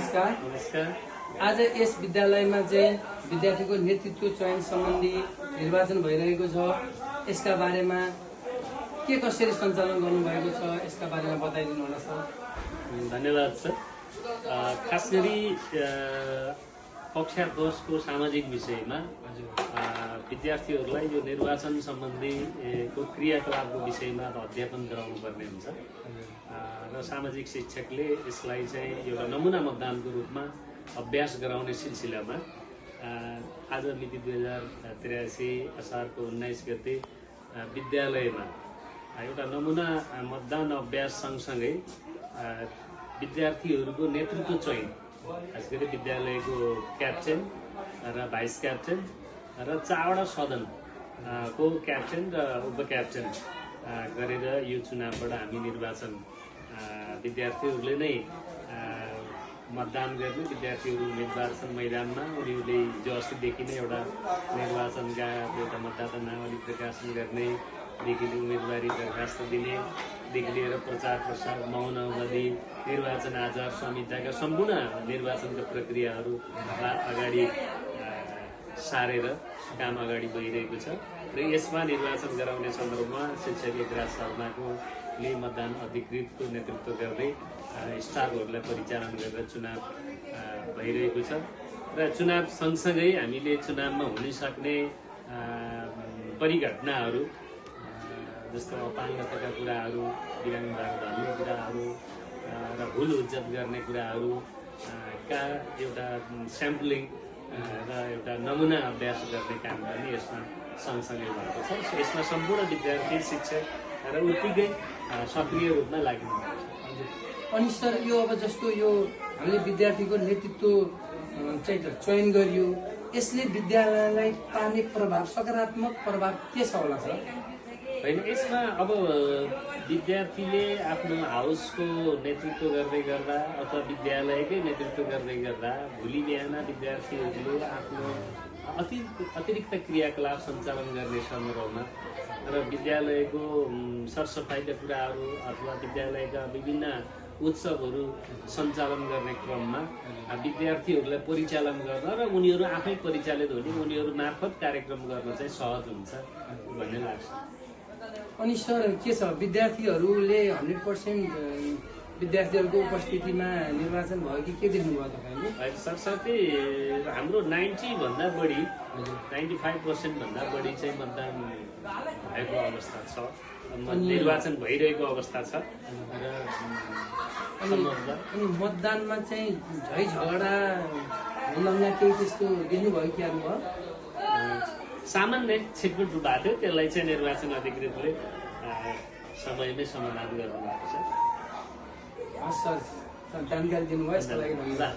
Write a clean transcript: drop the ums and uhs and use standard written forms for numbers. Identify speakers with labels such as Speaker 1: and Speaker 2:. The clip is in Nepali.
Speaker 1: नमस्कार।
Speaker 2: नमस्कार।
Speaker 1: आज यस विद्यालयमा चाहिँ विद्यार्थीको नेतृत्व चयन सम्बन्धी निर्वाचन भइरहेको छ। यसका बारेमा के कसरी सञ्चालन गर्नुभएको छ यसका बारेमा बताइदिनु होला सर।
Speaker 2: धन्यवाद सर। खास गरी कक्षा 10 को सामाजिक विषयमा विद्यार्थीहरूलाई यो निर्वाचन सम्बन्धी को क्रियाकलापको विषयमा अध्यापन गराउनु पर्ने हुन्छ र सामाजिक शिक्षकले यसलाई चाहिँ एउटा नमुना मतदानको रूपमा अभ्यास गराउने सिलसिलामा आज मिति 2083 असारको 19 गते विद्यालयमा एउटा नमुना मतदान अभ्यास सँगसँगै विद्यार्थीहरूको नेतृत्व चयन, खास गरी विद्यालयको क्याप्टेन र भाइस क्याप्टेन र 4वटा सदन को क्याप्टेन र उपक्याप्टेन गरेर यो चुनावबाट हामी निर्वाचन विद्यार्थीहरूले नै मतदान गर्ने, विद्यार्थीहरू निर्वाचन मैदानमा उनीहरूले हिजो अस्तिदेखि नै एउटा निर्वाचनका एउटा मतदाता नावली प्रकाशन गर्नेदेखि उम्मेदवारी दरखास्त दिनेदेखि लिएर प्रचार प्रसार, मौन अवधि, निर्वाचन आचार संहिताका सम्पूर्ण निर्वाचनका प्रक्रियाहरू अगाडि सारेर काम अगाडि बढिरहेको छ र यसमा निर्वाचन गराउने सन्दर्भमा शिक्षक एकराज शर्माले मतदान अधिकृतको नेतृत्व गर्दै स्टाफहरूलाई परिचालन गरेर चुनाव भइरहेको छ र चुनाव सँगसँगै हामीले चुनावमा हुन सक्ने परिघटनाहरू जस्तो अपाङ्गताका कुराहरू, विराङ्गनाहरू भन्ने कुराहरू र भुल हुज्जत गर्ने कुराहरू का एउटा स्याम्पलिङ र एउटा नमुना अभ्यास गर्ने काम पनि यसमा सँगसँगै भएको छ। यसमा सम्पूर्ण विद्यार्थी, शिक्षक र उत्तिकै सक्रिय रूपमा लागिनुहुन्छ।
Speaker 1: अनि सर, यो अब जस्तो यो हामीले विद्यार्थीको नेतृत्व चाहिँ चयन गरियो, यसले विद्यालयलाई पार्ने प्रभाव, सकारात्मक प्रभाव के छ होला सर?
Speaker 2: होइन, यसमा अब विद्यार्थीले आफ्नो हाउसको नेतृत्व गर्दै गर्दा अथवा विद्यालयकै नेतृत्व गर्दै गर्दा भोलि बिहान विद्यार्थीहरूले आफ्नो अतिरिक्त क्रियाकलाप सञ्चालन गर्ने सन्दर्भमा र विद्यालयको सरसफाइका कुराहरू अथवा विद्यालयका विभिन्न उत्सवहरू सञ्चालन गर्ने क्रममा विद्यार्थीहरूलाई परिचालन गर्न र उनीहरू आफै परिचालित हुने, उनीहरू मार्फत कार्यक्रम गर्न चाहिँ सहज हुन्छ भन्ने लाग्छ।
Speaker 1: अनि सर, के छ विद्यार्थीहरूले 100% विद्यार्थीहरूको उपस्थितिमा निर्वाचन भयो कि के देख्नुभयो तपाईँले?
Speaker 2: सरसाथै हाम्रो 90 भन्दा बढी, 95% भन्दा बढी चाहिँ मतदान भएको अवस्था छ, निर्वाचन भइरहेको अवस्था छ र
Speaker 1: अनि मतदानमा चाहिँ झै झगडा हुँदा केही त्यस्तो देख्नुभयो कि आउनुभयो?
Speaker 2: सामान्य छिटपुट भएको थियो, त्यसलाई चाहिँ निर्वाचन अधिकृतले समयमै समाधान गर्नुभएको छ।
Speaker 1: हस् सर, जानकारी दिनुभयो, यसको लागि धन्यवाद।